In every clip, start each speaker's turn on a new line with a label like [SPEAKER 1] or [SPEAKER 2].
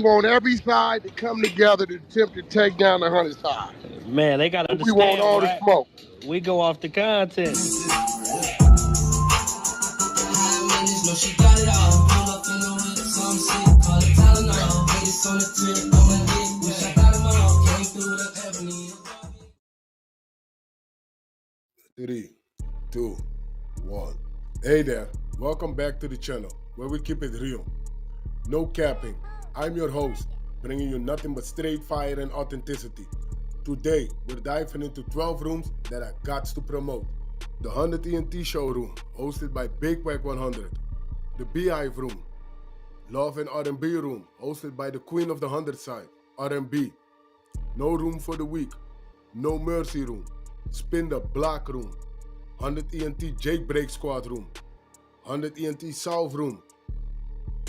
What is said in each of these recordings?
[SPEAKER 1] want every side to come together to attempt to take down the 100 side.
[SPEAKER 2] Man, they gotta
[SPEAKER 1] We want
[SPEAKER 2] understand,
[SPEAKER 1] all the
[SPEAKER 2] right?
[SPEAKER 1] smoke.
[SPEAKER 2] We go off the content.
[SPEAKER 3] Three, two, one. Hey there, welcome back to the channel where we keep it real. No capping. I'm your host, bringing you nothing but straight fire and authenticity. Today, we're diving into 12 rooms that I got to promote. The 100 ENT showroom, hosted by Big Wack100. The Beehive room. Love and R&B room, hosted by the queen of the 100 side, R&B. No room for the weak. No mercy room. Spin the block room. 100 ENT Jailbreak Squad room. 100 ENT Solve room.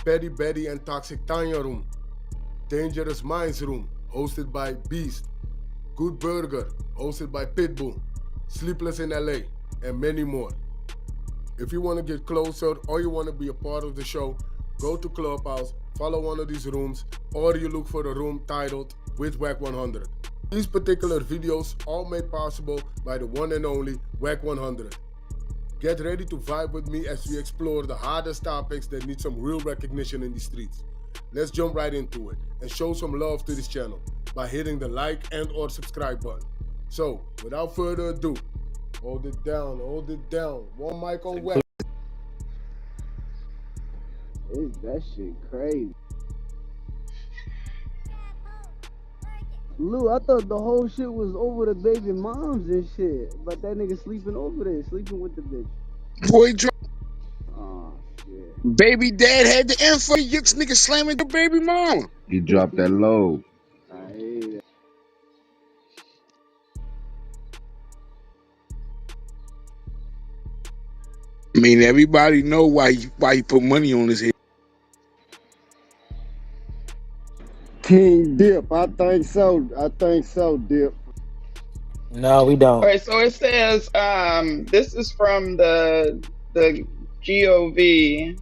[SPEAKER 3] Petty Betty and Toxic Tanya room. Dangerous Minds room, hosted by Beast. Good Burger, hosted by Pitbull. Sleepless in LA, and many more. If you want to get closer or you want to be a part of the show, go to Clubhouse, follow one of these rooms, or you look for a room titled with Wack100. These particular videos all made possible by the one and only Wack100. Get ready to vibe with me as we explore the hardest topics that need some real recognition in the streets. Let's jump right into it and show some love to this channel by hitting the like and or subscribe button. So, without further ado, hold it down. One mic on Wack.
[SPEAKER 4] That shit crazy. Lou, I thought the whole shit was over the baby moms and shit, but that nigga sleeping over there, sleeping with the bitch.
[SPEAKER 1] Boy,
[SPEAKER 4] Oh shit.
[SPEAKER 1] baby dad had the info. This nigga slamming the baby mama.
[SPEAKER 5] He dropped that load.
[SPEAKER 4] I hate it.
[SPEAKER 1] I mean, everybody know why he put money on his head.
[SPEAKER 4] King Dip, I think so, Dip.
[SPEAKER 6] No, we don't.
[SPEAKER 7] All right, so it says this is from the GOV,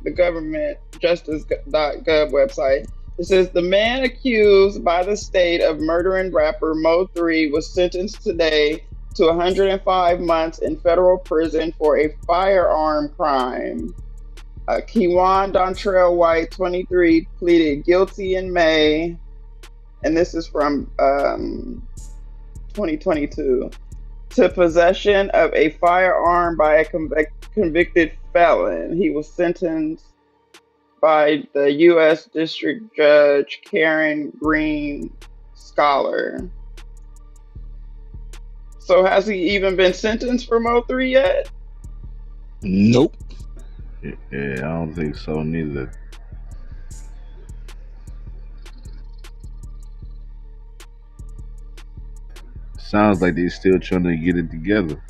[SPEAKER 7] the government justice.gov website. It says the man accused by the state of murdering rapper Mo3 was sentenced today to 105 months in federal prison for a firearm crime. Kewan Dontrell White, 23, pleaded guilty in May, and this is from 2022, to possession of a firearm by a convicted felon. He was sentenced by the U.S. District Judge Karen Green Scholar. So has he even been sentenced for Mo3 yet?
[SPEAKER 1] Nope.
[SPEAKER 5] Yeah, I don't think so neither. Sounds like they're still trying to get it together.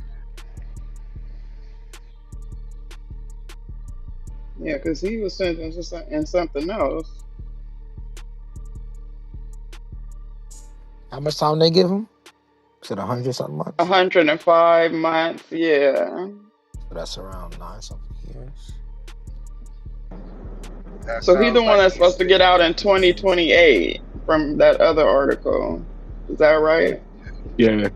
[SPEAKER 7] Yeah, because he was sentenced in something else.
[SPEAKER 6] How much time they give him? Is it 100 something months?
[SPEAKER 7] 105 months, yeah.
[SPEAKER 6] So that's around 9 something years.
[SPEAKER 7] So he's the one that's supposed to get out in 2028 from that other article. Is that right?
[SPEAKER 1] Yeah.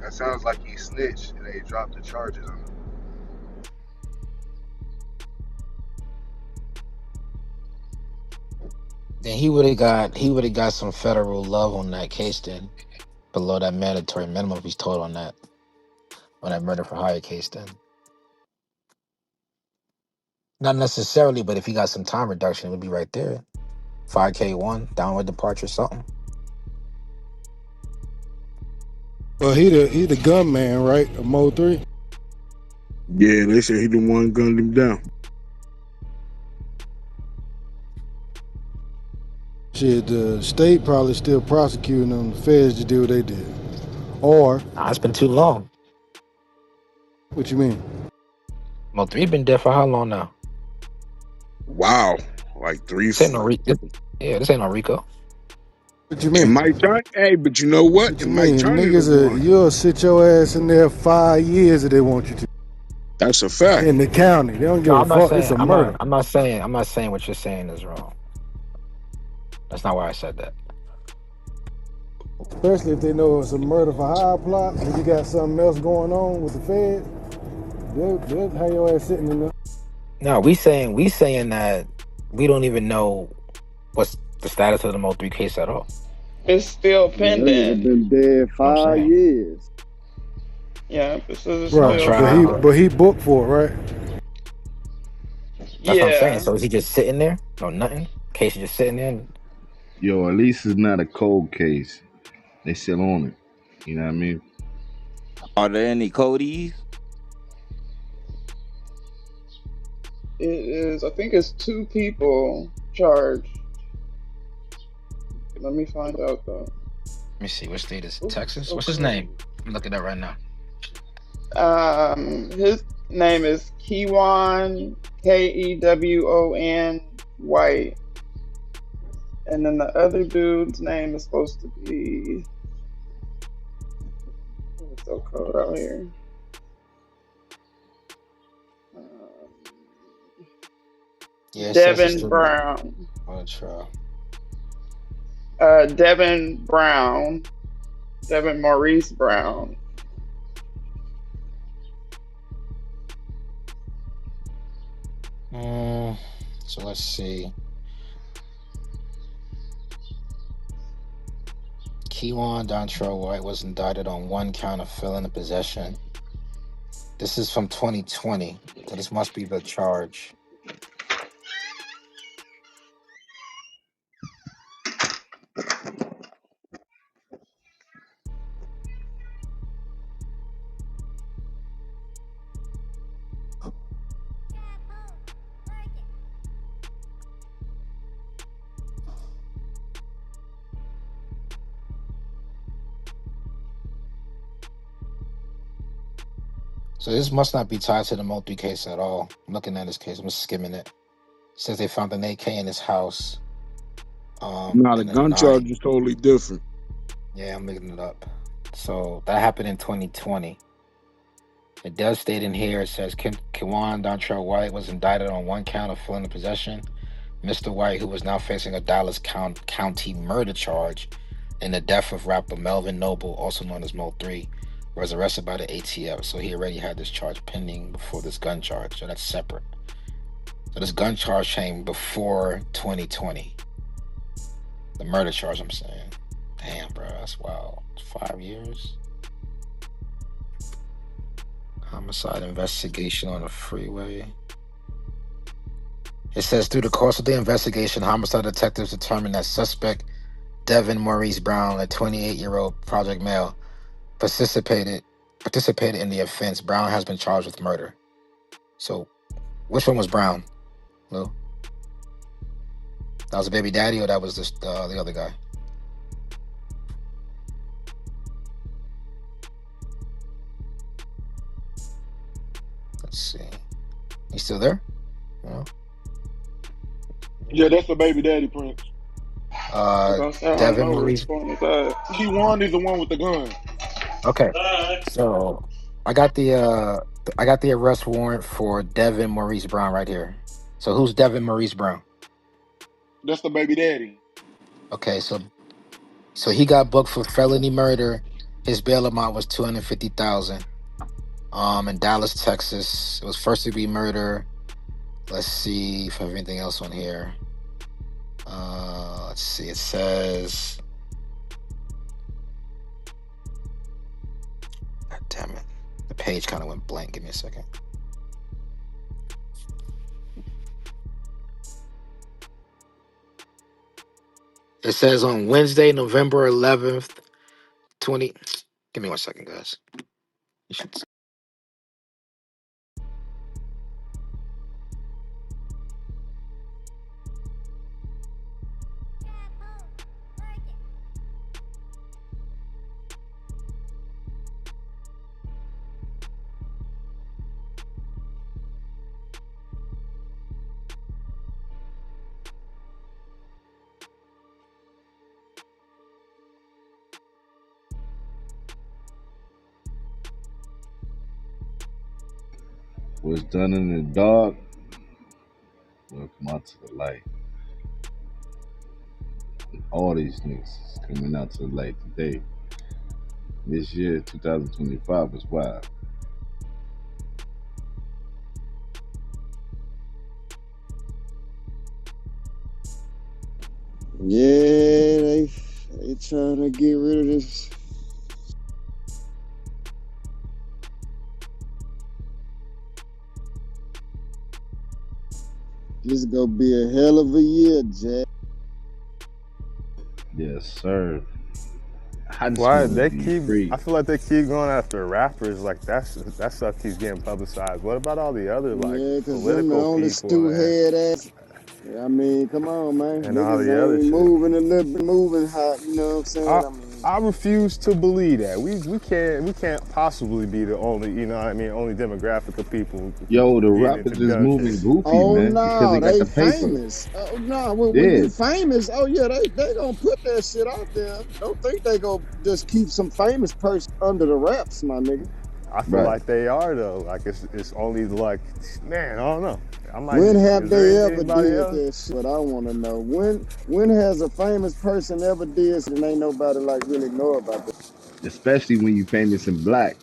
[SPEAKER 8] That sounds like he snitched and they dropped the charges on him.
[SPEAKER 6] Then he would have got some federal love on that case then, below that mandatory minimum if he's told on that murder for hire case then. Not necessarily, but if he got some time reduction, it would be right there. 5K1, downward departure, something.
[SPEAKER 3] Well, he the gunman, right? Of Mo3.
[SPEAKER 1] Yeah, they said he the one gunned him down.
[SPEAKER 3] Shit, the state probably still prosecuting them. The feds just did what they did. Or,
[SPEAKER 6] Nah, it's been too long.
[SPEAKER 3] what you mean?
[SPEAKER 6] Mo3 been dead for how long now?
[SPEAKER 1] Wow, like 3.
[SPEAKER 6] This ain't no Rico. Yeah, this ain't no Rico.
[SPEAKER 3] What you mean?
[SPEAKER 1] And Mike Johnson, hey, but you know what?
[SPEAKER 3] What you
[SPEAKER 1] And Mike
[SPEAKER 3] mean?
[SPEAKER 1] Johnson,
[SPEAKER 3] You'll sit your ass in there 5 years if they want you to.
[SPEAKER 1] that's a fact.
[SPEAKER 3] In the county, they don't give
[SPEAKER 6] No,
[SPEAKER 3] a
[SPEAKER 6] I'm not
[SPEAKER 3] fuck.
[SPEAKER 6] saying.
[SPEAKER 3] It's a murder.
[SPEAKER 6] I'm not saying what you're saying is wrong. That's not why I said that.
[SPEAKER 9] Especially if they know it's a murder for hire plot and you got something else going on with the Fed, they'll have your ass sitting in there.
[SPEAKER 6] No, we saying that we don't even know what's the status of the Mo3 case at all.
[SPEAKER 7] It's still
[SPEAKER 4] Yeah, that nigga
[SPEAKER 7] pending.
[SPEAKER 4] been dead
[SPEAKER 6] You know what I'm
[SPEAKER 4] 5
[SPEAKER 6] saying?
[SPEAKER 4] years.
[SPEAKER 7] Yeah, this is
[SPEAKER 6] No
[SPEAKER 9] Right,
[SPEAKER 7] still
[SPEAKER 6] trial.
[SPEAKER 9] but he booked for it, right?
[SPEAKER 6] That's what I'm saying.
[SPEAKER 7] yeah.
[SPEAKER 6] So is he just sitting there? No, nothing. Case is just sitting there.
[SPEAKER 5] Yo, at least it's not a cold case. They still on it. You know what I mean?
[SPEAKER 10] Are there any Codys?
[SPEAKER 7] It is. I think it's 2 people charged. Let me find out though.
[SPEAKER 6] Let me see. What state is it?
[SPEAKER 7] Ooh,
[SPEAKER 6] Texas?
[SPEAKER 7] so
[SPEAKER 6] What's his
[SPEAKER 7] cold.
[SPEAKER 6] name? I'm looking at right now.
[SPEAKER 7] His name is Kewon, Kewon White, and then the other dude's name is supposed to be. It's so cold out here.
[SPEAKER 6] Yeah, it says he's
[SPEAKER 7] Devin
[SPEAKER 6] still
[SPEAKER 7] Brown.
[SPEAKER 6] on trial.
[SPEAKER 7] Devin Brown. Devin Maurice Brown.
[SPEAKER 6] So let's see. Kewon Dontrell White was indicted on 1 count of felon in possession. This is from 2020, so this must be the charge. So this must not be tied to the Mo3 case at all. I'm looking at this case. I'm just skimming it. It says they found an AK in his house.
[SPEAKER 11] Nah, the
[SPEAKER 6] And a
[SPEAKER 11] gun charge
[SPEAKER 6] 9.
[SPEAKER 11] is totally different.
[SPEAKER 6] Yeah, I'm looking it up. So that happened in 2020. It does state in here, it says Kewon Dontrell White was indicted on 1 count of felon in possession. Mr. White, who was now facing a Dallas County murder charge in the death of rapper Melvin Noble, also known as Mo3, was arrested by the ATF. So he already had this charge pending before this gun charge. So that's separate. So this gun charge came before 2020. The murder charge, I'm saying. Damn, bro, that's wild. 5 years. Homicide investigation on the freeway. It says through the course of the investigation, homicide detectives determined that suspect Devin Maurice Brown, a 28-year-old project male, participated in the offense. Brown has been charged with murder. So, which one was Brown, Lou? That was the baby daddy, or that was the other guy? Let's see. You still there? No.
[SPEAKER 11] Yeah, that's the baby daddy, Prince.
[SPEAKER 7] I was gonna say, I don't
[SPEAKER 6] Devin
[SPEAKER 7] know which
[SPEAKER 6] Maurice.
[SPEAKER 7] one is that.
[SPEAKER 11] Keywan is the one with the gun.
[SPEAKER 6] Okay. So I got the arrest warrant for Devin Maurice Brown right here. So who's Devin Maurice Brown?
[SPEAKER 11] That's the baby daddy.
[SPEAKER 6] Okay, so he got booked for felony murder. His bail amount was $250,000. In Dallas, Texas. It was first degree murder. Let's see if I have anything else on here. Let's see. It says, God damn it, the page kind of went blank. Give me a second. It says on Wednesday, November 11th, 20. Give me 1 second, guys. You should.
[SPEAKER 5] What's done in the dark will come out to the light. All these niggas is coming out to the light today. This year, 2025 was wild.
[SPEAKER 4] Yeah, they trying to get rid of this. This gonna be a hell of a year, Jack.
[SPEAKER 5] Yes, sir. I just
[SPEAKER 12] Why
[SPEAKER 5] want to
[SPEAKER 12] they
[SPEAKER 5] be
[SPEAKER 12] keep?
[SPEAKER 5] free.
[SPEAKER 12] I feel like they keep going after rappers. Like that stuff keeps getting publicized. What about all the other like
[SPEAKER 4] Yeah, cause them the
[SPEAKER 12] political
[SPEAKER 4] only
[SPEAKER 12] people
[SPEAKER 4] stew head ass. I mean, come on, man.
[SPEAKER 12] and all
[SPEAKER 4] Niggas
[SPEAKER 12] the other
[SPEAKER 4] ain't
[SPEAKER 12] shit?
[SPEAKER 4] moving a little bit, moving hot. You know what I'm saying?
[SPEAKER 12] I
[SPEAKER 4] I mean,
[SPEAKER 12] I refuse to believe that. We can't possibly be the only, you know what I mean, only demographic of people
[SPEAKER 5] Yo, the
[SPEAKER 12] getting
[SPEAKER 5] rappers
[SPEAKER 12] into
[SPEAKER 5] just
[SPEAKER 12] gun
[SPEAKER 5] moving
[SPEAKER 12] shit.
[SPEAKER 5] goofy,
[SPEAKER 4] oh
[SPEAKER 5] man, because
[SPEAKER 4] no,
[SPEAKER 5] they got
[SPEAKER 4] they
[SPEAKER 5] the paper.
[SPEAKER 4] famous. Oh no, when
[SPEAKER 5] Yeah,
[SPEAKER 4] you famous, oh yeah, they gonna put that shit out there. Don't think they gonna just keep some famous person under the wraps, my nigga.
[SPEAKER 12] I feel
[SPEAKER 5] right.
[SPEAKER 12] like they are though. Like it's only like, man, I don't know. I might.
[SPEAKER 4] When have
[SPEAKER 12] Is there
[SPEAKER 4] they ever
[SPEAKER 12] anybody
[SPEAKER 4] did
[SPEAKER 12] else?
[SPEAKER 4] that shit? But I want to know when has a famous person ever did and ain't nobody like really know about that?
[SPEAKER 5] Especially when you famous and black.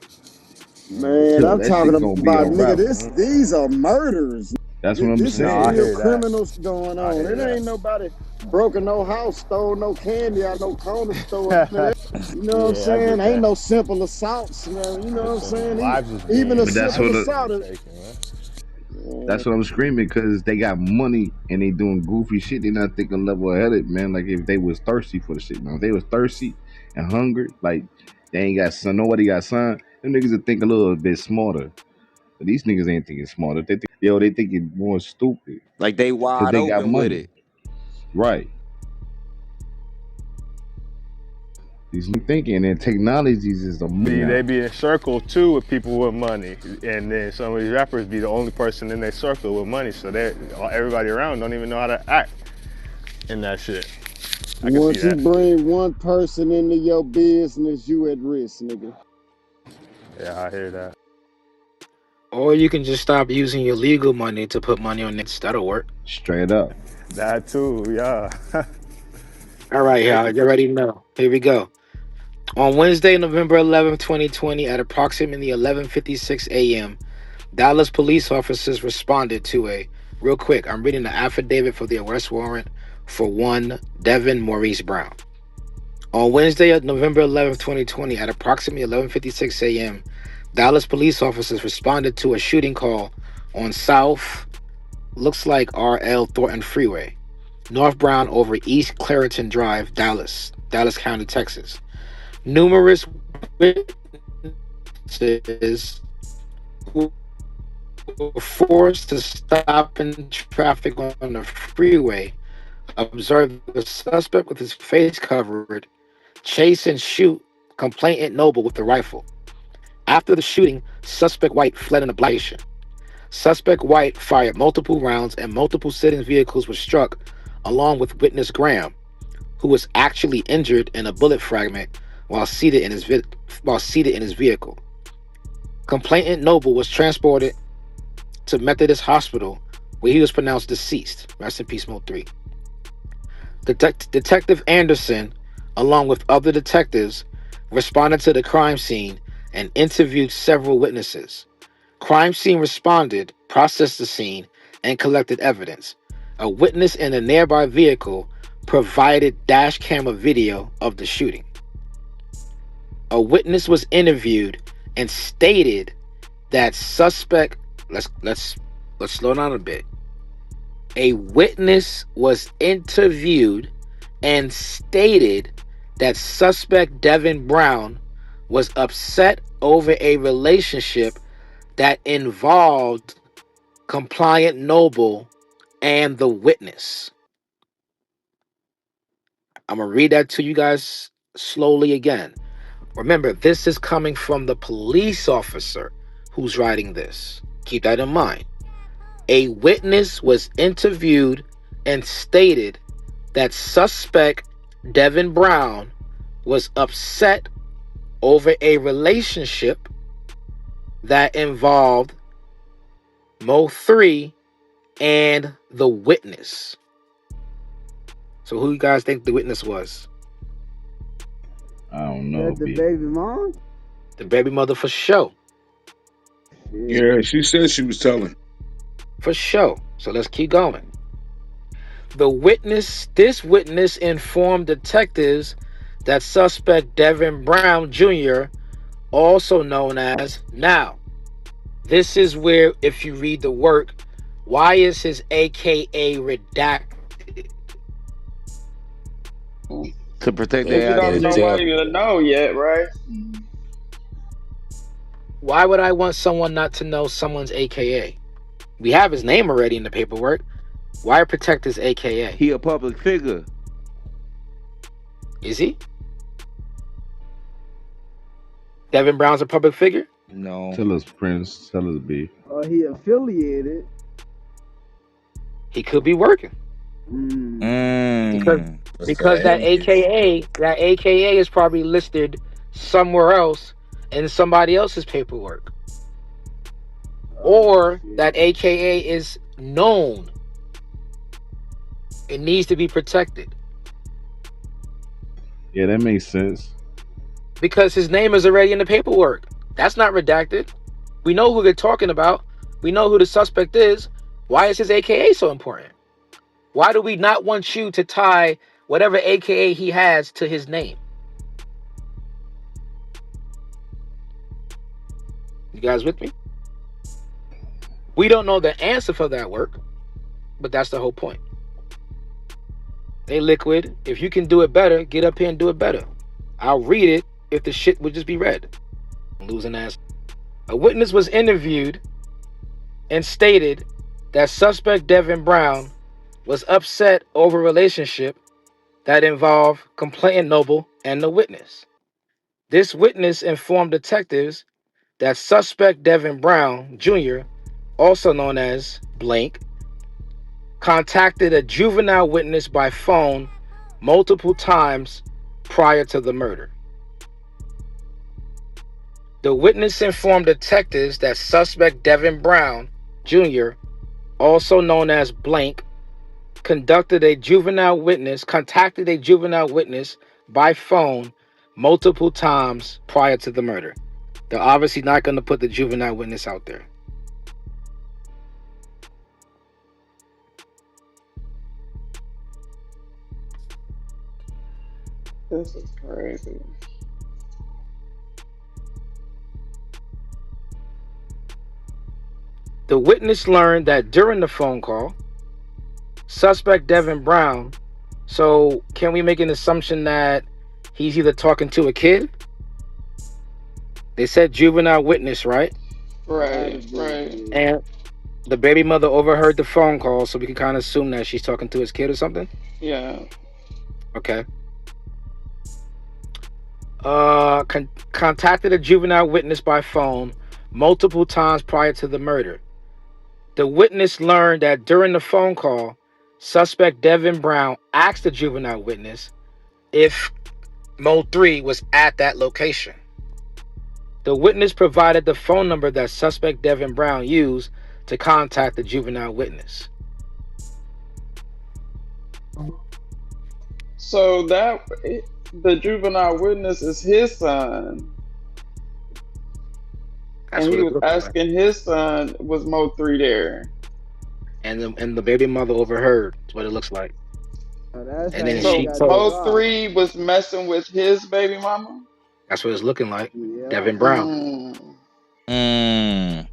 [SPEAKER 4] Man,
[SPEAKER 5] Yo,
[SPEAKER 4] I'm
[SPEAKER 5] that
[SPEAKER 4] talking
[SPEAKER 5] shit gonna be
[SPEAKER 4] about nigga.
[SPEAKER 5] unraveled.
[SPEAKER 4] These are murders.
[SPEAKER 5] That's what I'm
[SPEAKER 4] This
[SPEAKER 12] No,
[SPEAKER 4] is
[SPEAKER 12] I
[SPEAKER 5] saying.
[SPEAKER 4] real
[SPEAKER 12] hear that.
[SPEAKER 4] criminals going
[SPEAKER 12] I
[SPEAKER 4] on.
[SPEAKER 12] hear
[SPEAKER 4] It
[SPEAKER 12] that.
[SPEAKER 4] ain't nobody broken no house, stole no candy out no corner store. You know what I'm
[SPEAKER 12] Yeah, I
[SPEAKER 4] saying?
[SPEAKER 12] get
[SPEAKER 4] Ain't
[SPEAKER 12] that.
[SPEAKER 4] no simple assaults, man. You know what I'm
[SPEAKER 12] Listen,
[SPEAKER 4] saying?
[SPEAKER 12] lives is
[SPEAKER 4] Even a
[SPEAKER 5] But
[SPEAKER 12] being
[SPEAKER 5] that's
[SPEAKER 4] simple
[SPEAKER 5] what
[SPEAKER 4] assault is.
[SPEAKER 12] taken, man.
[SPEAKER 4] Man,
[SPEAKER 5] that's what I'm screaming, because they got money and they doing goofy shit. They not thinking level headed, man. Like if they was thirsty for the shit, man. If they was thirsty and hungry, like they ain't got son, nobody got son. Them niggas would think a little bit smarter. But these niggas ain't thinking smarter. They think, yo, they thinking more stupid
[SPEAKER 10] Like they
[SPEAKER 5] because
[SPEAKER 10] wide
[SPEAKER 5] they got
[SPEAKER 10] open with
[SPEAKER 5] money,
[SPEAKER 10] it.
[SPEAKER 5] right? These new thinking and technologies is the money
[SPEAKER 12] They
[SPEAKER 5] now.
[SPEAKER 12] be in circle too with people with money, and then some of these rappers be the only person in their circle with money, so they everybody around don't even know how to act in that shit. I can see
[SPEAKER 4] once you
[SPEAKER 12] that shit.
[SPEAKER 4] bring one person into your business, you at risk, nigga.
[SPEAKER 12] Yeah, I hear that.
[SPEAKER 6] Or you can just stop using your legal money to put money on niggas. That'll work.
[SPEAKER 5] Straight up.
[SPEAKER 12] That too, yeah.
[SPEAKER 6] All right, y'all. You already know. Here we go. On Wednesday, November 11th, 2020, at approximately 11:56 a.m., Dallas police officers responded to a real quick. I'm reading the affidavit for the arrest warrant for one Devin Maurice Brown. On Wednesday, November 11th, 2020, at approximately 11:56 a.m., Dallas police officers responded to a shooting call on South, looks like RL Thornton Freeway, North Brown over East Clarington Drive, Dallas County, Texas. Numerous witnesses who were forced to stop in traffic on the freeway observed the suspect with his face covered chase and shoot complainant Noble with the rifle. After the shooting, suspect White fled in a black station. Suspect White fired multiple rounds and multiple citizens' vehicles were struck, along with witness Graham, who was actually injured in a bullet fragment while seated in his vehicle. Complainant Noble was transported to Methodist Hospital, where he was pronounced deceased. Rest in peace, Mo3. Detective Anderson, along with other detectives, responded to the crime scene and interviewed several witnesses. Crime scene responded, processed the scene, and collected evidence. A witness in a nearby vehicle provided dash camera video of the shooting. A witness was interviewed and stated that suspect let's slow down a bit. A witness was interviewed and stated that suspect Devin Brown was upset over a relationship that involved compliant Noble and the witness. I'm going to read that to you guys slowly again. Remember, this is coming from the police officer who's writing this. Keep that in mind. A witness was interviewed and stated that suspect Devin Brown was upset over a relationship that involved Mo3 and the witness. So who you guys think the witness was?
[SPEAKER 5] I don't know,
[SPEAKER 4] That the
[SPEAKER 5] B.
[SPEAKER 4] baby mom?
[SPEAKER 6] The baby mother for show.
[SPEAKER 4] Shit.
[SPEAKER 11] Yeah, she said she was telling.
[SPEAKER 6] For show. So let's keep going. This witness informed detectives that suspect Devin Brown Jr., also known as Now. This is where, if you read the work, why is his AKA redacted?
[SPEAKER 10] To protect
[SPEAKER 7] Because
[SPEAKER 10] their
[SPEAKER 7] we don't know
[SPEAKER 10] identity.
[SPEAKER 7] nobody to know yet, right?
[SPEAKER 6] Why would I want someone not to know someone's AKA? We have his name already in the paperwork. Why protect his AKA?
[SPEAKER 10] He a public figure.
[SPEAKER 6] Is he? Devin Brown's a public figure?
[SPEAKER 10] No.
[SPEAKER 5] Tell us, Prince. Tell us, B.
[SPEAKER 4] He affiliated.
[SPEAKER 6] He could be working. Because
[SPEAKER 8] That's
[SPEAKER 6] because
[SPEAKER 8] that alias.
[SPEAKER 6] that AKA is probably listed somewhere else in somebody else's paperwork. Or that AKA is known. It needs to be protected.
[SPEAKER 5] Yeah, that makes sense.
[SPEAKER 6] Because his name is already in the paperwork. That's not redacted. We know who they're talking about. We know who the suspect is. Why is his AKA so important? Why do we not want you to tie whatever AKA he has to his name? You guys with me? We don't know the answer for that work, but that's the whole point. Hey, Liquid, if you can do it better, get up here and do it better. I'll read it if the shit would just be read. I'm losing ass. A witness was interviewed and stated that suspect Devin Brown was upset over a relationship that involved complainant Noble and the witness. This witness informed detectives that suspect Devin Brown Jr., also known as Blank, contacted a juvenile witness by phone multiple times prior to the murder. The witness informed detectives that suspect Devin Brown Jr., also known as Blank, contacted a juvenile witness by phone multiple times prior to the murder. They're obviously not going to put the juvenile witness out there.
[SPEAKER 7] This is crazy.
[SPEAKER 6] The witness learned that during the phone call, suspect Devin Brown, so can we make an assumption that he's either talking to a kid? They said juvenile witness, right?
[SPEAKER 7] Right.
[SPEAKER 6] And the baby mother overheard the phone call, so we can kind of assume that she's talking to his kid or something?
[SPEAKER 7] Yeah.
[SPEAKER 6] Okay. Contacted a juvenile witness by phone multiple times prior to the murder. The witness learned that during the phone call, suspect Devin Brown asked the juvenile witness if Mo3 was at that location. The witness provided the phone number that suspect Devin Brown used to contact the juvenile witness.
[SPEAKER 7] So the juvenile witness is his son.
[SPEAKER 6] That's
[SPEAKER 7] and
[SPEAKER 6] what
[SPEAKER 7] he
[SPEAKER 6] it
[SPEAKER 7] was
[SPEAKER 6] looked like.
[SPEAKER 7] asking his son, was Mo3 there?
[SPEAKER 6] And the baby mother overheard. That's what it looks like.
[SPEAKER 4] That's
[SPEAKER 6] And
[SPEAKER 4] how
[SPEAKER 6] then
[SPEAKER 4] he
[SPEAKER 7] So
[SPEAKER 6] she
[SPEAKER 4] got the
[SPEAKER 6] told.
[SPEAKER 4] drop.
[SPEAKER 7] Mo3 was messing with his baby mama?
[SPEAKER 6] That's what it's looking like.
[SPEAKER 4] Yeah.
[SPEAKER 6] Devin Brown.
[SPEAKER 10] Mm.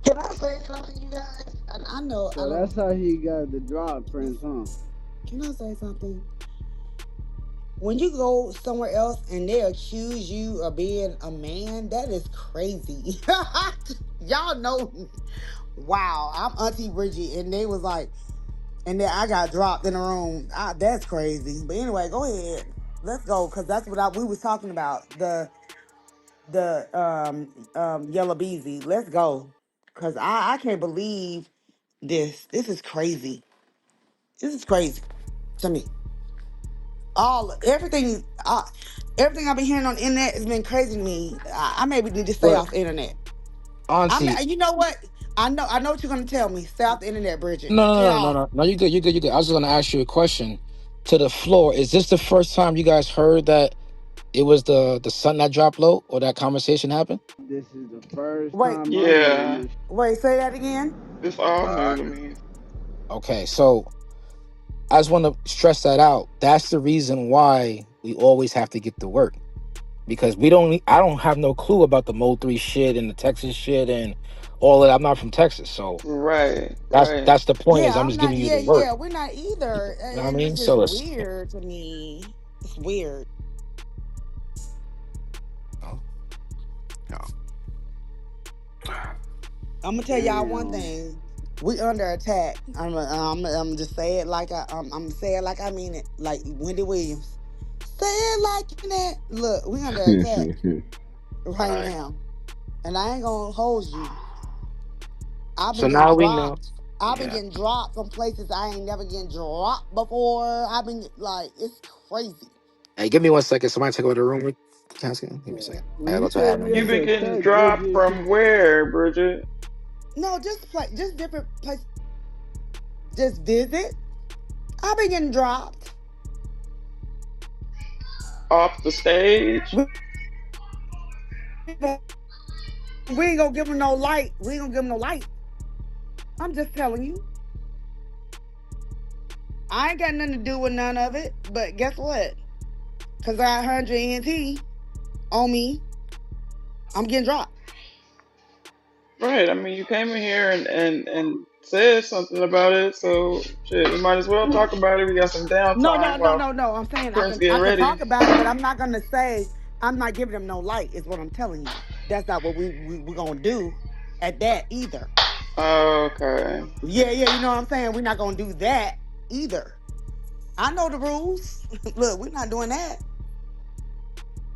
[SPEAKER 13] Can I say something, you guys? I know.
[SPEAKER 4] So that's how he got the drop, Prince, huh?
[SPEAKER 13] Can I say something? When you go somewhere else and they accuse you of being a man, that is crazy. Y'all know me. Wow, I'm Auntie Bridget, and they was like, and then I got dropped in the room. That's crazy. But anyway, go ahead. Let's go, because that's what we was talking about. The Yella Beezy. Let's go. Because I can't believe this. This is crazy. This is crazy to me. Everything I've been hearing on the internet has been crazy to me. I maybe need to stay
[SPEAKER 6] But
[SPEAKER 13] off the internet.
[SPEAKER 6] Auntie,
[SPEAKER 13] You know what? I know what you're gonna tell me. Stay off the internet, Bridget. Stay
[SPEAKER 6] no, no, no,
[SPEAKER 13] off.
[SPEAKER 6] no, no. You good. I was just gonna ask you a question. to the floor. Is this the first time you guys heard that it was the son that dropped low or that conversation happened?
[SPEAKER 4] This is the first
[SPEAKER 13] Wait,
[SPEAKER 4] time I'm hearing
[SPEAKER 7] Yeah,
[SPEAKER 4] this.
[SPEAKER 13] wait, say that again.
[SPEAKER 7] it's all
[SPEAKER 8] I
[SPEAKER 7] new to
[SPEAKER 8] can.
[SPEAKER 7] me.
[SPEAKER 6] Okay, so I just want to stress that out. That's the reason why we always have to get to work. Because I don't have no clue about the Mo3 shit and the Texas shit and all that. I'm not from Texas. So
[SPEAKER 7] Right,
[SPEAKER 6] that's
[SPEAKER 7] right.
[SPEAKER 6] that's the point is
[SPEAKER 13] Yeah,
[SPEAKER 6] I'm
[SPEAKER 13] I'm
[SPEAKER 6] just
[SPEAKER 13] not.
[SPEAKER 6] giving you
[SPEAKER 13] Yeah,
[SPEAKER 6] the work.
[SPEAKER 13] yeah, we're not either,
[SPEAKER 6] You know what I
[SPEAKER 13] and
[SPEAKER 6] mean?
[SPEAKER 13] it's just
[SPEAKER 6] So it's
[SPEAKER 13] weird to me. It's weird.
[SPEAKER 6] oh, no.
[SPEAKER 13] I'm gonna tell y'all one
[SPEAKER 4] Damn.
[SPEAKER 13] thing. We under attack. I'm just say it like I'm say it like I mean it. Like Wendy Williams. Say it like you mean it. Look, we under attack
[SPEAKER 6] All
[SPEAKER 13] right
[SPEAKER 6] right.
[SPEAKER 13] now, and I ain't gonna hold you. I've
[SPEAKER 6] So
[SPEAKER 13] been getting
[SPEAKER 6] now we know.
[SPEAKER 13] dropped. I've been
[SPEAKER 6] Yeah.
[SPEAKER 13] getting dropped from places I ain't never getting dropped before. I've been like, it's crazy.
[SPEAKER 6] Hey, give me 1 second. Somebody take over the room. Give me a second. I
[SPEAKER 4] When
[SPEAKER 6] gotta
[SPEAKER 4] you
[SPEAKER 6] go to
[SPEAKER 4] say we
[SPEAKER 7] You've
[SPEAKER 6] admin.
[SPEAKER 7] been
[SPEAKER 4] under
[SPEAKER 7] getting
[SPEAKER 4] attack,
[SPEAKER 7] dropped
[SPEAKER 4] Bridget,
[SPEAKER 7] from where, Bridget?
[SPEAKER 13] No, just different places. Just visit. I've been getting dropped.
[SPEAKER 7] Off the stage?
[SPEAKER 13] We, we ain't gonna give them no light. We ain't gonna give them no light. I'm just telling you. I ain't got nothing to do with none of it. But guess what? Cause I got 100 ENT on me, I'm getting dropped.
[SPEAKER 7] Right. I mean, you came in here and said something about it, so shit, we might as well talk about it. We got some
[SPEAKER 13] No, no,
[SPEAKER 7] downtime
[SPEAKER 13] no,
[SPEAKER 7] while
[SPEAKER 13] no, no. I'm saying I
[SPEAKER 7] Prince
[SPEAKER 13] can
[SPEAKER 7] getting
[SPEAKER 13] I can
[SPEAKER 7] ready.
[SPEAKER 13] talk about it, but I'm not gonna say I'm not giving them no light. Is what I'm telling you. That's not what we gonna do at that either.
[SPEAKER 7] Okay.
[SPEAKER 13] Yeah, yeah. You know what I'm saying. We're not gonna do that either. I know the rules. Look, we're not doing that.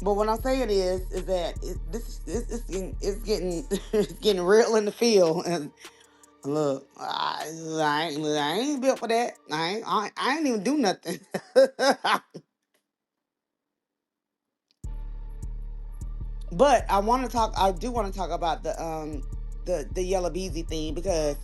[SPEAKER 13] But what I'm saying is that it's getting it's getting real in the field. And look, I ain't built for that. I ain't even do nothing. But I want to talk. I do want to talk about the Yellow Beezy thing because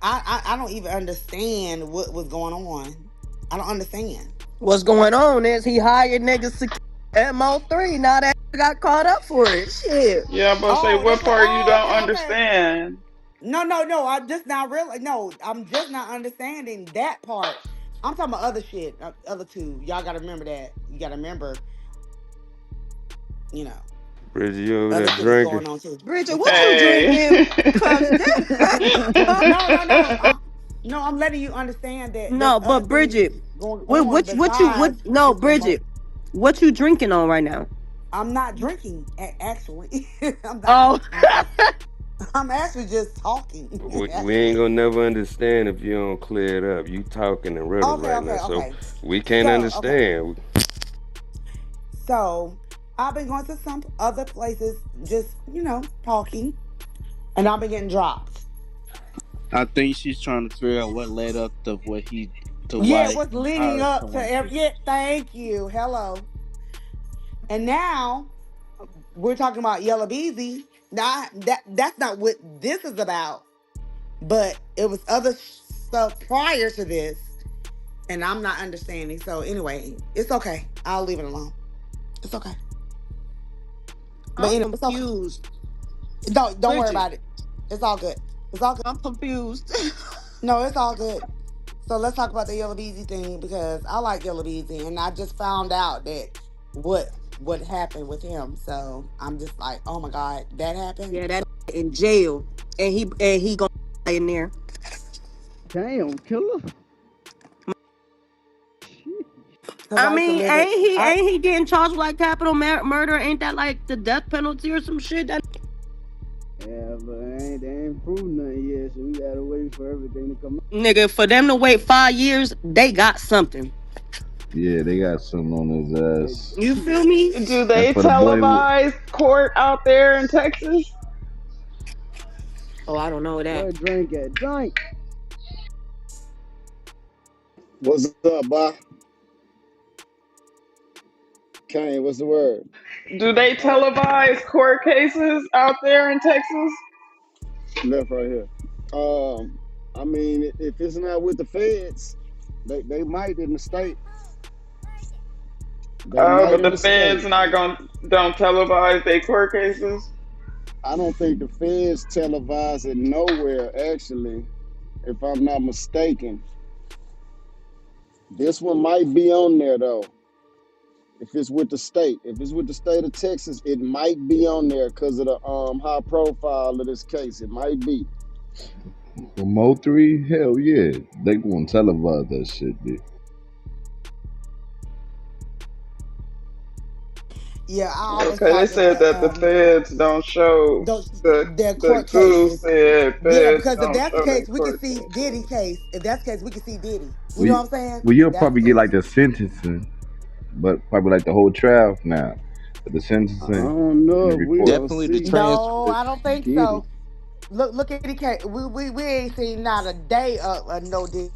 [SPEAKER 13] I don't even understand what was going on. I don't understand.
[SPEAKER 14] What's going on is he hired niggas to kill Mo3. Now that got caught up for it. Shit.
[SPEAKER 7] Yeah, I'm about to say
[SPEAKER 13] Oh,
[SPEAKER 7] what
[SPEAKER 13] that's what.
[SPEAKER 7] part you
[SPEAKER 13] Oh,
[SPEAKER 7] don't
[SPEAKER 13] okay, okay.
[SPEAKER 7] understand.
[SPEAKER 13] No, no, no. I just not really. No, I'm just not understanding that part. I'm talking about other shit. Other two. Y'all got to remember that. You got to remember. You know,
[SPEAKER 10] Bridget, you over
[SPEAKER 13] other
[SPEAKER 10] there
[SPEAKER 13] shit was
[SPEAKER 10] drinking?
[SPEAKER 13] going on too.
[SPEAKER 14] Bridget,
[SPEAKER 13] What's
[SPEAKER 14] what
[SPEAKER 13] up?
[SPEAKER 14] you
[SPEAKER 7] Hey.
[SPEAKER 14] drinking? Cause that
[SPEAKER 13] No, no, no. No, I'm letting you understand that there's
[SPEAKER 14] no,
[SPEAKER 13] other
[SPEAKER 14] but
[SPEAKER 13] things
[SPEAKER 14] Bridget,
[SPEAKER 13] going
[SPEAKER 14] what
[SPEAKER 13] on
[SPEAKER 14] what you what
[SPEAKER 13] besides
[SPEAKER 14] no,
[SPEAKER 13] just the
[SPEAKER 14] Bridget,
[SPEAKER 13] mo.
[SPEAKER 14] what you drinking on right now?
[SPEAKER 13] I'm not drinking, actually. I'm not.
[SPEAKER 14] Oh,
[SPEAKER 13] I'm actually just talking.
[SPEAKER 10] We ain't
[SPEAKER 13] Actually.
[SPEAKER 10] gonna never understand if you don't clear it up. You talking in riddles
[SPEAKER 13] Okay,
[SPEAKER 10] right now,
[SPEAKER 13] okay,
[SPEAKER 10] so
[SPEAKER 13] okay.
[SPEAKER 10] we can't
[SPEAKER 13] Okay.
[SPEAKER 10] understand.
[SPEAKER 13] So I've been going to some other places, just talking, and I've been getting dropped.
[SPEAKER 15] I think she's trying to figure out what led up to what he to
[SPEAKER 13] Yeah,
[SPEAKER 15] why
[SPEAKER 13] what's
[SPEAKER 15] he
[SPEAKER 13] leading
[SPEAKER 15] hired
[SPEAKER 13] up to
[SPEAKER 15] someone to.
[SPEAKER 13] every? Yeah, thank you. Hello. And now we're talking about Yellow Beezy. Now that's not what this is about, but it was other stuff prior to this, and I'm not understanding. So anyway, it's okay. I'll leave it alone. It's okay. But
[SPEAKER 14] I'm
[SPEAKER 13] anyway, it's okay.
[SPEAKER 14] confused.
[SPEAKER 13] Don't worry
[SPEAKER 14] Bridget,
[SPEAKER 13] about it. It's all good. It's all good.
[SPEAKER 14] I'm confused.
[SPEAKER 13] No, it's all good. So let's talk about the Yellow Beezy thing because I like Yellow Beezy, and I just found out that what happened with him. So I'm just like, oh my god, that happened.
[SPEAKER 14] Yeah, that
[SPEAKER 13] So
[SPEAKER 14] in jail, and he gonna die in there.
[SPEAKER 4] damn, killer.
[SPEAKER 13] because
[SPEAKER 14] I
[SPEAKER 13] I used to
[SPEAKER 14] mean,
[SPEAKER 13] live it. I
[SPEAKER 14] ain't he getting charged with like capital murder? Ain't that like the death penalty or some shit? That
[SPEAKER 4] Yeah, but they ain't proved nothing yet, so we gotta wait for everything to come out.
[SPEAKER 14] nigga, for them to wait 5 years, they got something.
[SPEAKER 5] Yeah, they got something on his
[SPEAKER 4] Hey,
[SPEAKER 5] ass.
[SPEAKER 14] You feel me?
[SPEAKER 7] Do
[SPEAKER 5] And
[SPEAKER 7] they
[SPEAKER 5] for the boy,
[SPEAKER 7] televise court out there in Texas?
[SPEAKER 14] Oh, I don't know that.
[SPEAKER 4] where drink at? Drink.
[SPEAKER 11] What's up, boy? Kane, what's the word?
[SPEAKER 7] Do they televise court cases out there in Texas?
[SPEAKER 11] Left right here. I mean, if it's not with the feds, they might in the state.
[SPEAKER 9] They might
[SPEAKER 7] But the
[SPEAKER 9] mistake.
[SPEAKER 7] feds not gonna don't televise their court cases.
[SPEAKER 9] I don't think the feds televise it nowhere, actually, if I'm not mistaken. This one might be on there though. If it's with the state, if it's with the state of Texas, it might be on there because of the high profile of this case. It might be.
[SPEAKER 5] For Mo3, hell yeah, they gonna televise that shit, bitch.
[SPEAKER 13] Yeah, I always
[SPEAKER 7] Okay, they
[SPEAKER 13] thought that
[SPEAKER 7] said that the feds don't show
[SPEAKER 13] those their
[SPEAKER 7] the
[SPEAKER 13] court
[SPEAKER 7] Goose
[SPEAKER 13] cases.
[SPEAKER 7] said
[SPEAKER 13] Yeah,
[SPEAKER 7] feds
[SPEAKER 13] because if
[SPEAKER 7] don't
[SPEAKER 13] that's the
[SPEAKER 7] show their
[SPEAKER 13] case, we could
[SPEAKER 7] court
[SPEAKER 13] see Diddy
[SPEAKER 7] cases.
[SPEAKER 13] case. If that's the case, we could see Diddy. You know
[SPEAKER 5] We,
[SPEAKER 13] what I'm saying?
[SPEAKER 5] well,
[SPEAKER 13] If
[SPEAKER 5] you'll
[SPEAKER 13] that's
[SPEAKER 5] probably
[SPEAKER 13] the
[SPEAKER 5] get
[SPEAKER 13] case.
[SPEAKER 5] like the sentencing, but probably like the whole trial now. But the
[SPEAKER 9] I
[SPEAKER 5] sentencing
[SPEAKER 9] don't
[SPEAKER 5] and
[SPEAKER 9] know
[SPEAKER 5] the
[SPEAKER 9] if we
[SPEAKER 5] report.
[SPEAKER 9] gonna
[SPEAKER 15] Definitely the
[SPEAKER 9] see
[SPEAKER 13] No, I
[SPEAKER 15] transcript.
[SPEAKER 13] don't think
[SPEAKER 9] Diddy.
[SPEAKER 13] so. Look at the case. We ain't seen not a day of no Diddy.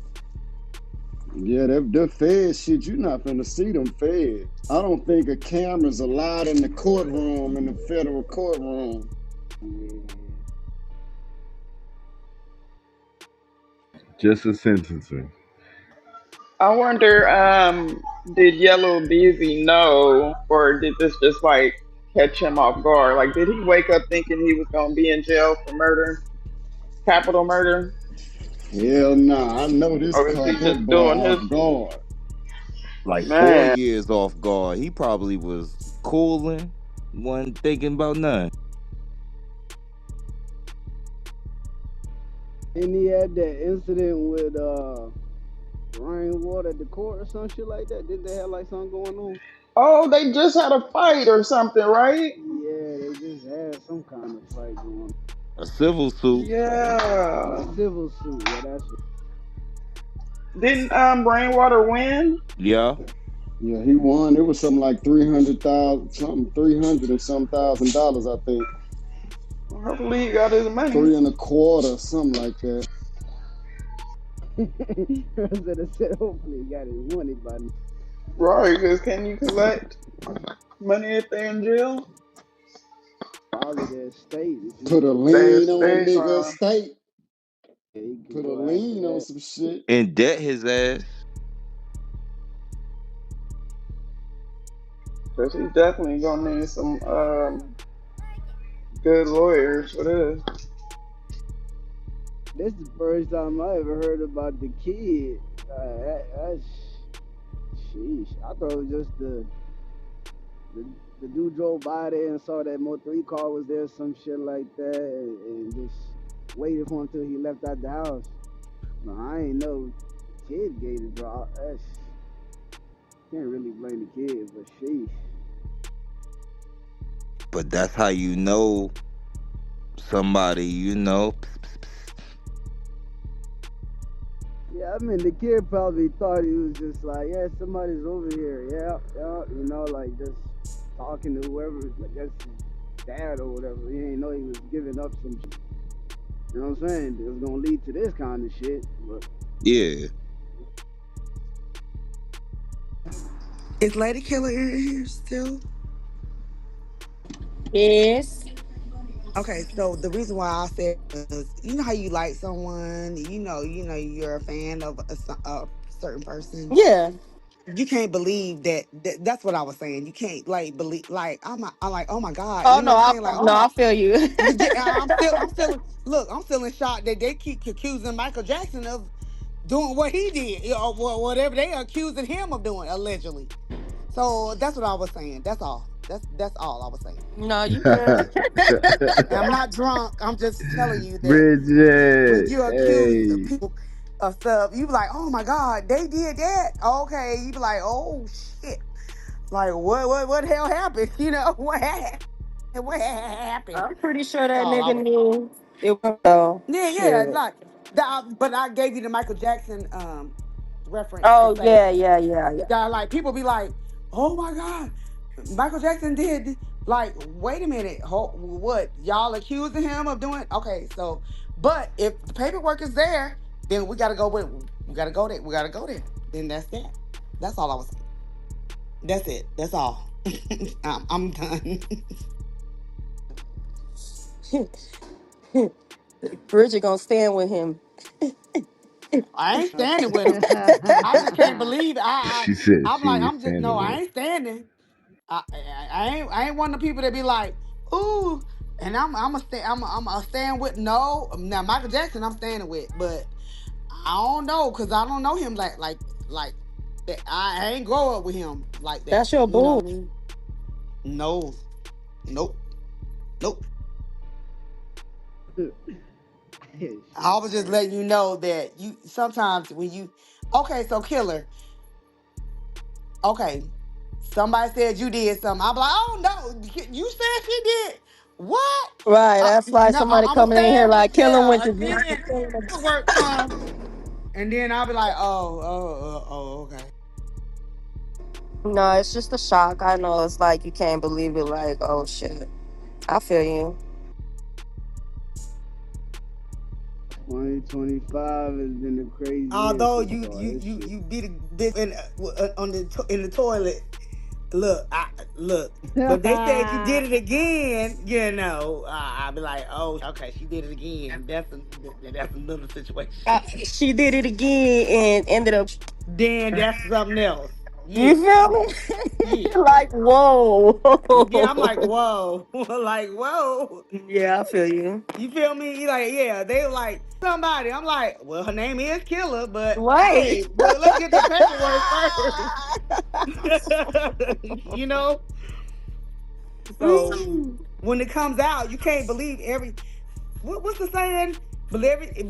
[SPEAKER 9] Yeah, the Fed shit, you not finna see them Feds. I don't think a camera's allowed in the courtroom, in the federal courtroom.
[SPEAKER 5] Just a sentencing.
[SPEAKER 7] I wonder, did Yellow Beezy know, or did this just like catch him off guard? Like, did he wake up thinking he was gonna be in jail for murder, capital murder,
[SPEAKER 9] Hell nah, I know this
[SPEAKER 7] or is
[SPEAKER 9] caught
[SPEAKER 7] he
[SPEAKER 9] that
[SPEAKER 7] just
[SPEAKER 9] boy
[SPEAKER 7] doing
[SPEAKER 9] off
[SPEAKER 7] his
[SPEAKER 9] guard.
[SPEAKER 15] Like four
[SPEAKER 7] man?
[SPEAKER 15] years off guard. He probably was cooling, wasn't thinking about nothing.
[SPEAKER 4] And he had that incident with rainwater at the court or some shit like that. Did they have like something going on?
[SPEAKER 7] Oh, they just had a fight or something, right?
[SPEAKER 4] Yeah, they just had some kind of fight going on.
[SPEAKER 15] A civil suit.
[SPEAKER 4] A
[SPEAKER 7] Yeah.
[SPEAKER 4] civil suit, yeah, that's what.
[SPEAKER 7] Didn't Rainwater win?
[SPEAKER 15] Yeah.
[SPEAKER 9] Yeah, he won. It was something like 300,000, something 300 and some $1,000, I think.
[SPEAKER 7] Well, hopefully he got his money.
[SPEAKER 9] Three and a quarter, something like that.
[SPEAKER 4] Rosetta said hopefully he got his money by now.
[SPEAKER 7] Right, because can you collect money if they're in jail?
[SPEAKER 4] Probably their state. If he,
[SPEAKER 9] Put a
[SPEAKER 7] They
[SPEAKER 9] lien on a
[SPEAKER 7] estate,
[SPEAKER 9] nigga estate.
[SPEAKER 4] yeah, he could
[SPEAKER 9] Put a
[SPEAKER 4] go after
[SPEAKER 9] lien on
[SPEAKER 4] that.
[SPEAKER 9] some shit.
[SPEAKER 15] And debt his ass.
[SPEAKER 7] because he's definitely gonna need some good lawyers for this.
[SPEAKER 4] This is the first time I ever heard about the kid. That's sheesh. I thought it was just the, the dude drove by there and saw that Mo3 car was there, some shit like that, and just waited for him till he left out the house. No, I ain't know the kid gave the drop. That's can't really blame the kid, but sheesh.
[SPEAKER 15] But that's how you know somebody, you know.
[SPEAKER 4] Yeah, I mean the kid probably thought he was just like, yeah, somebody's over here, yeah, you know, like just talking to whoever, I guess his dad or whatever. He ain't know he was giving up some shit. You know what I'm saying? It was gonna lead to this kind of shit, but
[SPEAKER 15] Yeah.
[SPEAKER 13] Is Lady Killer in here still?
[SPEAKER 14] Yes.
[SPEAKER 13] Okay, so the reason why I said is, you know how you like someone, you know, you're a fan of a certain person.
[SPEAKER 14] Yeah.
[SPEAKER 13] You can't believe that's what I was saying. You can't like believe like I'm like, oh my God,
[SPEAKER 14] Oh
[SPEAKER 13] you know
[SPEAKER 14] no,
[SPEAKER 13] what I'm saying? Like, oh
[SPEAKER 14] no,
[SPEAKER 13] my,
[SPEAKER 14] I feel you.
[SPEAKER 13] yeah, I'm feeling. Look, I'm feeling shocked that they keep accusing Michael Jackson of doing what he did, or whatever they accusing him of doing allegedly. So that's what I was saying. That's all. That's all I was saying.
[SPEAKER 14] No, you good.
[SPEAKER 13] And I'm not drunk. I'm just telling you that when
[SPEAKER 5] Bridget,
[SPEAKER 13] you accuse
[SPEAKER 5] hey.
[SPEAKER 13] people of stuff, you be like, oh my God, they did that. Okay, you be like, oh shit. Like what the hell happened? You know what happened?
[SPEAKER 14] I'm pretty sure
[SPEAKER 13] That's
[SPEAKER 14] that
[SPEAKER 13] all I
[SPEAKER 14] nigga
[SPEAKER 13] was.
[SPEAKER 14] knew it was so
[SPEAKER 13] Yeah,
[SPEAKER 14] shit.
[SPEAKER 13] like that. But I gave you the Michael Jackson reference to
[SPEAKER 14] Oh
[SPEAKER 13] say
[SPEAKER 14] yeah, yeah, yeah, yeah.
[SPEAKER 13] that like people be like, oh my God, Michael Jackson did like wait a minute, what y'all accusing him of doing? Okay, so but if the paperwork is there, then we gotta go there. We gotta go there. Then that's that. That's all I was saying. That's it. That's all. I'm done.
[SPEAKER 14] Bridget gonna stand with him.
[SPEAKER 13] I ain't standing with him. I just can't believe it.
[SPEAKER 5] She said
[SPEAKER 13] I'm
[SPEAKER 5] she
[SPEAKER 13] like,
[SPEAKER 5] ain't
[SPEAKER 13] I'm just no,
[SPEAKER 5] standing with
[SPEAKER 13] I
[SPEAKER 5] it.
[SPEAKER 13] ain't standing. I ain't one of the people that be like, ooh, and I'm a stand with no. Now Michael Jackson, I'm standing with, but I don't know because I don't know him like that. I ain't grow up with him like that.
[SPEAKER 14] That's your
[SPEAKER 13] You know
[SPEAKER 14] boo.
[SPEAKER 13] what I mean? No, nope, nope.
[SPEAKER 4] Shit,
[SPEAKER 13] I was just
[SPEAKER 4] crazy.
[SPEAKER 13] letting you know that you sometimes when you okay, so killer, okay, somebody said you did something. I'm like, oh no, you said she did. What?
[SPEAKER 14] Right. That's like
[SPEAKER 13] No,
[SPEAKER 14] somebody
[SPEAKER 13] I'm gonna
[SPEAKER 14] coming in here
[SPEAKER 13] stand with
[SPEAKER 14] like killing
[SPEAKER 13] yeah.
[SPEAKER 14] with you.
[SPEAKER 13] Then work come, and then I'll be like, okay.
[SPEAKER 14] No, it's just a shock. I know it's like you can't believe it. Like, oh shit. I feel you.
[SPEAKER 4] 2025 has been the craziest
[SPEAKER 13] Although
[SPEAKER 4] so far. This shit.
[SPEAKER 13] you beat a bitch on in the toilet. Look, look. But they said you did it again. You know, I'll be like, oh, okay, she did it again. That's another situation.
[SPEAKER 14] She did it again and ended up.
[SPEAKER 13] Then that's something else.
[SPEAKER 14] You
[SPEAKER 13] Yeah,
[SPEAKER 14] feel me?
[SPEAKER 13] yeah,
[SPEAKER 14] Like, whoa.
[SPEAKER 13] yeah. I'm like, whoa, like whoa.
[SPEAKER 14] Yeah, I feel you.
[SPEAKER 13] You feel me? You like, yeah. They were like somebody. I'm like, well, her name is Killer, but
[SPEAKER 14] Right.
[SPEAKER 13] hey, but let's get the paperwork first. You know. So when it comes out, you can't believe what's the saying?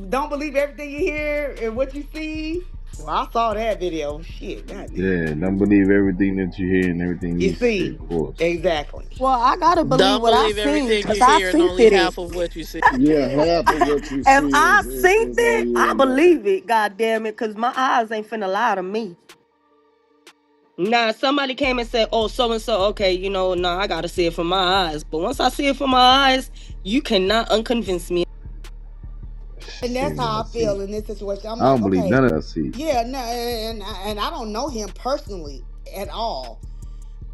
[SPEAKER 13] Don't believe everything you hear and what you see. Well, I saw that video. Shit, goddamn.
[SPEAKER 5] Yeah, don't believe everything that you hear and everything
[SPEAKER 13] You
[SPEAKER 5] you see, of
[SPEAKER 13] see,
[SPEAKER 5] course.
[SPEAKER 13] exactly.
[SPEAKER 14] Well, I gotta believe
[SPEAKER 16] Don't
[SPEAKER 14] what I
[SPEAKER 16] believe
[SPEAKER 14] seen
[SPEAKER 16] everything
[SPEAKER 14] because
[SPEAKER 16] you
[SPEAKER 14] I
[SPEAKER 16] hear and
[SPEAKER 14] synced
[SPEAKER 16] only
[SPEAKER 14] it.
[SPEAKER 16] half of what you see.
[SPEAKER 9] Yeah, half of what you
[SPEAKER 14] If
[SPEAKER 9] see
[SPEAKER 14] I synced
[SPEAKER 9] is on
[SPEAKER 14] it,
[SPEAKER 9] you
[SPEAKER 14] I
[SPEAKER 9] and that.
[SPEAKER 14] believe it. God damn it, because my eyes ain't finna lie to me. Now, somebody came and said, "Oh, so and so." Okay, I gotta see it from my eyes. But once I see it from my eyes, you cannot unconvince me.
[SPEAKER 13] And
[SPEAKER 5] See
[SPEAKER 13] that's
[SPEAKER 5] what
[SPEAKER 13] how
[SPEAKER 5] I
[SPEAKER 13] I feel
[SPEAKER 5] see.
[SPEAKER 13] in this situation. I'm
[SPEAKER 5] I
[SPEAKER 13] like,
[SPEAKER 5] don't believe
[SPEAKER 13] okay,
[SPEAKER 5] none of that I see.
[SPEAKER 13] yeah, no, and I don't know him personally at all.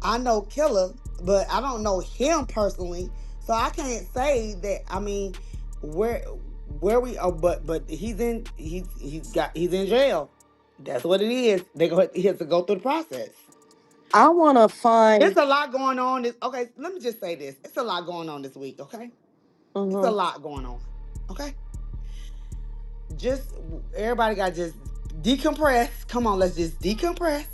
[SPEAKER 13] I know Killer, but I don't know him personally, so I can't say that. I mean, where we are, but he's in jail. That's what it is. He has to go through the process.
[SPEAKER 14] I wanna find.
[SPEAKER 13] It's a lot going on. Okay, let me just say this. It's a lot going on this week. Okay, it's a
[SPEAKER 14] Mhm.
[SPEAKER 13] lot going on. Okay, just everybody got to just decompress. Come on, let's just decompress.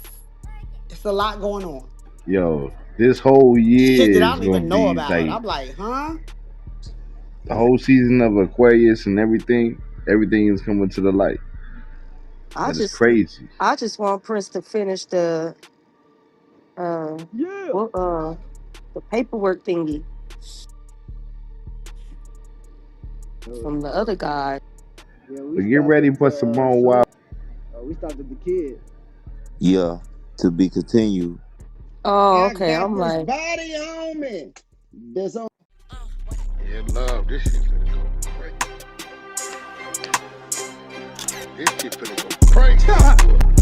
[SPEAKER 13] It's a lot going on.
[SPEAKER 5] Yo, this whole
[SPEAKER 13] Shit that
[SPEAKER 5] year
[SPEAKER 13] I
[SPEAKER 5] is
[SPEAKER 13] don't
[SPEAKER 5] gonna
[SPEAKER 13] even know
[SPEAKER 5] be
[SPEAKER 13] about.
[SPEAKER 5] like
[SPEAKER 13] I'm like, huh?
[SPEAKER 5] the whole season of Aquarius and everything. Everything is coming to the light.
[SPEAKER 14] I
[SPEAKER 5] That is
[SPEAKER 14] just,
[SPEAKER 5] crazy.
[SPEAKER 14] I just want Prince to finish uh,
[SPEAKER 4] Yeah.
[SPEAKER 14] what, the paperwork thingy from the other guy.
[SPEAKER 4] Yeah, we
[SPEAKER 5] But get
[SPEAKER 4] stopped
[SPEAKER 5] ready
[SPEAKER 4] at
[SPEAKER 5] for
[SPEAKER 4] the
[SPEAKER 5] some more wild.
[SPEAKER 4] show. We stopped at the kid.
[SPEAKER 17] Yeah, to be continued.
[SPEAKER 14] Oh,
[SPEAKER 9] I
[SPEAKER 14] okay.
[SPEAKER 9] got
[SPEAKER 14] I'm
[SPEAKER 9] this
[SPEAKER 14] like,
[SPEAKER 9] body on me. That's on.
[SPEAKER 1] Yeah, love. This shit finna go crazy. This shit finna go crazy.